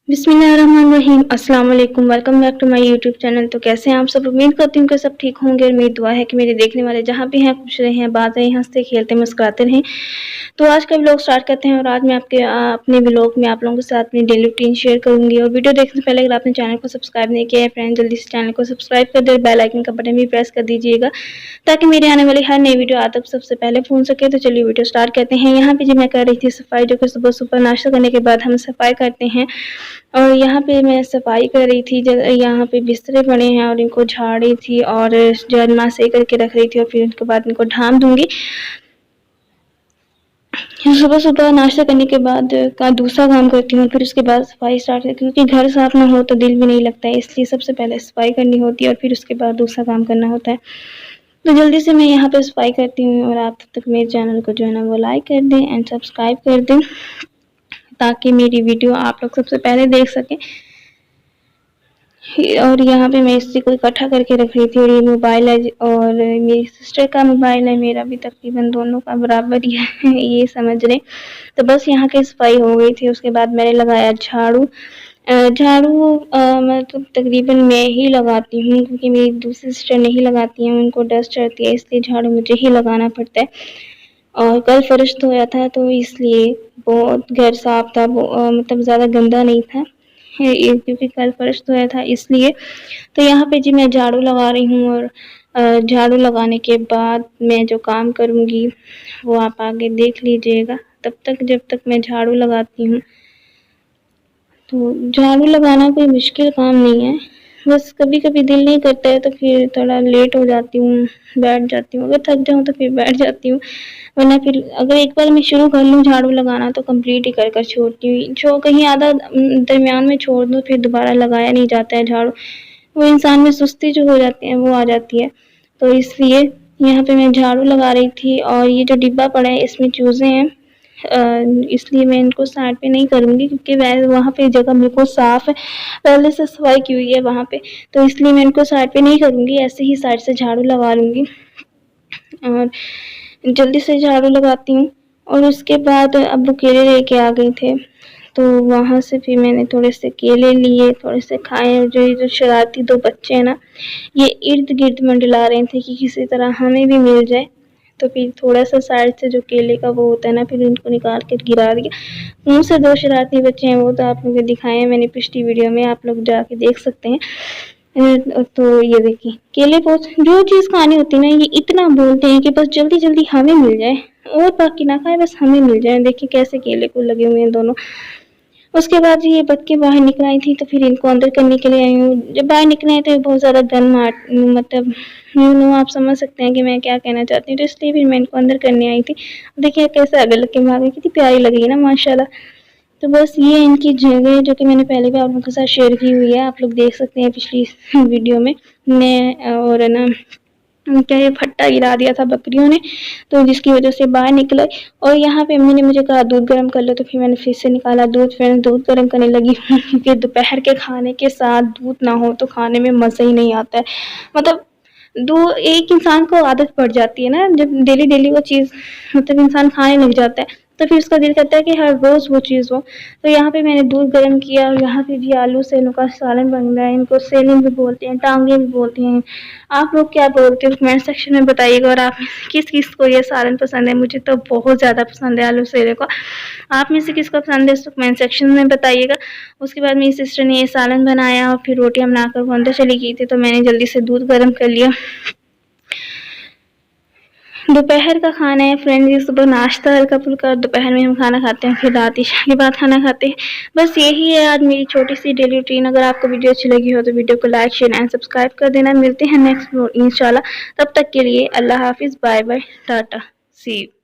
बिस्मिल्लाहिर्रहमानिर्रहीम। अस्सलाम वालेकुम, welcome back to my YouTube channel. तो कैसे हैं आप सब? उम्मीद करती हूँ कि सब ठीक होंगे और मेरी दुआ है कि मेरे देखने वाले जहाँ भी हैं खुश रहें, बात रहें, हंसते खेलते मुस्कुराते रहें। तो आज का व्लॉग स्टार्ट करते हैं और आज मैं अपने व्लॉग में आप लोगों के साथ अपनी डेली रूटीन शेयर करूंगी। और वीडियो देखने से पहले अगर आपने चैनल को सब्सक्राइब नहीं किया है फ्रेंड, जल्दी से चैनल को सब्सक्राइब कर दे, बेल आइकन का बटन भी प्रेस कर दीजिएगा ताकि मेरे आने वाली हर नई वीडियो आप तक सबसे पहले पहुंच सके। तो चलिए वीडियो स्टार्ट करते हैं। यहाँ पे जी मैं कर रही थी सफाई, जो कि सुबह सुबह नाश्ता करने के बाद हम सफाई करते हैं। और यहाँ पे मैं सफाई कर रही थी, यहाँ पे बिस्तरे पड़े हैं और इनको झाड़ रही थी और जरमा से करके रख रही थी और फिर उसके बाद इनको ढाम दूंगी। सुबह सुबह नाश्ता करने के बाद का दूसरा काम करती हूँ, फिर उसके बाद सफाई स्टार्ट करती हूँ, क्योंकि घर साफ ना हो तो दिल भी नहीं लगता है, इसलिए सबसे पहले सफाई करनी होती है और फिर उसके बाद दूसरा काम करना होता है। तो जल्दी से मैं यहाँ पे सफाई करती हूँ और आप तब तक मेरे चैनल को जो है ना वो लाइक कर दें एंड सब्सक्राइब कर दें ताकि मेरी वीडियो आप लोग सबसे पहले देख सकें। और यहाँ पे मैं इसी को इकट्ठा करके रख रही थी और ये मोबाइल है और मेरी सिस्टर का मोबाइल है, मेरा भी तकरीबन दोनों का बराबर ही है ये समझ लें। तो बस यहाँ की सफाई हो गई थी। उसके बाद मैंने लगाया झाड़ू। मतलब तकरीबन मैं ही लगाती हूँ, क्योंकि मेरी दूसरी सिस्टर नहीं लगाती हैं, उनको डस्ट चढ़ती है, इसलिए झाड़ू मुझे ही लगाना पड़ता है। और कल फर्श धोया था तो इसलिए बहुत घर साफ था, मतलब ज़्यादा गंदा नहीं था क्योंकि कल फर्श धोया था इसलिए। तो यहाँ पे जी मैं झाड़ू लगा रही हूँ और झाड़ू लगाने के बाद मैं जो काम करूँगी वो आप आगे देख लीजिएगा। तब तक जब तक मैं झाड़ू लगाती हूँ, तो झाड़ू लगाना कोई मुश्किल काम नहीं है, बस कभी कभी दिल नहीं करता है तो फिर थोड़ा लेट हो जाती हूँ, बैठ जाती हूँ। अगर थक जाऊँ तो फिर बैठ जाती हूँ, वरना फिर अगर एक बार मैं शुरू कर लूँ झाड़ू लगाना तो कंप्लीट ही कर कर छोड़ती हूँ। जो कहीं आधा दरमियान में छोड़ दूँ फिर दोबारा लगाया नहीं जाता है झाड़ू, वो इंसान में सुस्ती जो हो जाती है वो आ जाती है। तो इसलिए यहाँ पे मैं झाड़ू लगा रही थी और ये जो डिब्बा पड़ा है इसमें चूज़े हैं, इसलिए मैं इनको साइड पे नहीं करूँगी, क्योंकि वहाँ पे जगह बिल्कुल साफ़ है, पहले से सफाई की हुई है वहाँ पे, तो इसलिए मैं इनको साइड पे नहीं करूँगी, ऐसे ही साइड से झाड़ू लगा लूँगी और जल्दी से झाड़ू लगाती हूँ। और उसके बाद अब्बू केले लेके आ गए थे, तो वहाँ से फिर मैंने थोड़े से केले लिए, थोड़े से खाए। और जो शरारती दो बच्चे हैं ना, ये इर्द गिर्द मंडला रहे थे कि किसी तरह हमें भी मिल जाए, तो फिर थोड़ा सा साइड से जो केले का वो होता है ना, फिर उनको निकाल कर गिरा दिया। मुँह से दो शरारती बच्चे हैं, वो तो आप लोगों को दिखाए हैं मैंने पिछली वीडियो में, आप लोग जाके देख सकते हैं। तो ये देखिए केले, बहुत जो चीज़ खानी होती है ना ये इतना बोलते हैं कि बस जल्दी जल्दी हमें मिल जाए और बाकी ना खाए, बस हमें मिल जाए। देखिए कैसे केले को लगे हुए हैं दोनों। उसके बाद ये बच्चे बाहर निकल आई थी, तो फिर इनको अंदर करने के लिए आई हूँ। जब बाहर निकले तो बहुत ज़्यादा गन मार, मतलब आप समझ सकते हैं कि मैं क्या कहना चाहती हूँ, तो इसलिए फिर मैं इनको अंदर करने आई थी। देखिए कैसे आगे लग के भागे, कितनी प्यारी लगी ना माशाल्लाह। तो बस ये इनकी जगह जो कि मैंने पहले भी आप लोगों के साथ शेयर की हुई है, आप लोग देख सकते हैं पिछली वीडियो में। मैं और ना क्या ये फट्टा गिरा दिया था बकरियों ने, तो जिसकी वजह से बाहर निकला। और यहाँ पे अम्मी ने मुझे कहा दूध गर्म कर लो, तो फिर मैंने फिर से निकाला दूध, फिर दूध गर्म करने लगी क्योंकि दोपहर के खाने के साथ दूध ना हो तो खाने में मज़ा ही नहीं आता है। मतलब दो एक इंसान को आदत पड़ जाती है ना, जब डेली डेली वो चीज़ मतलब इंसान खाने लग जाता है, तो फिर उसका दिल करता है कि हर रोज़ वो चीज़ हो। तो यहाँ पे मैंने दूध गर्म किया और यहाँ पे भी आलू सेलों का सालन बन रहा है। इनको सेलिंग भी बोलते हैं, टांगे भी बोलते हैं, आप लोग क्या बोलते हो कमेंट सेक्शन में बताइएगा। और आप में से किस किस को ये सालन पसंद है? मुझे तो बहुत ज़्यादा पसंद है आलू सेले का। आप में से किसको पसंद है तो कमेंट सेक्शन में बताइएगा। उसके बाद मेरी सिस्टर ने ये सालन बनाया और फिर रोटियाँ बनाकर वो अंदर चली गई थी, तो मैंने जल्दी से दूध गर्म कर लिया। दोपहर का खाना है फ्रेंड्स, ये सुबह नाश्ता हल्का फुल्का, दोपहर में हम खाना खाते हैं, फिर रात ईशा के बाद खाना खाते हैं। बस यही है आज मेरी छोटी सी डेली रूटीन। अगर आपको वीडियो अच्छी लगी हो तो वीडियो को लाइक शेयर एंड सब्सक्राइब कर देना। मिलते हैं नेक्स्ट इंशाल्लाह, तब तक के लिए अल्लाह हाफिज़, bye bye, tata, see you.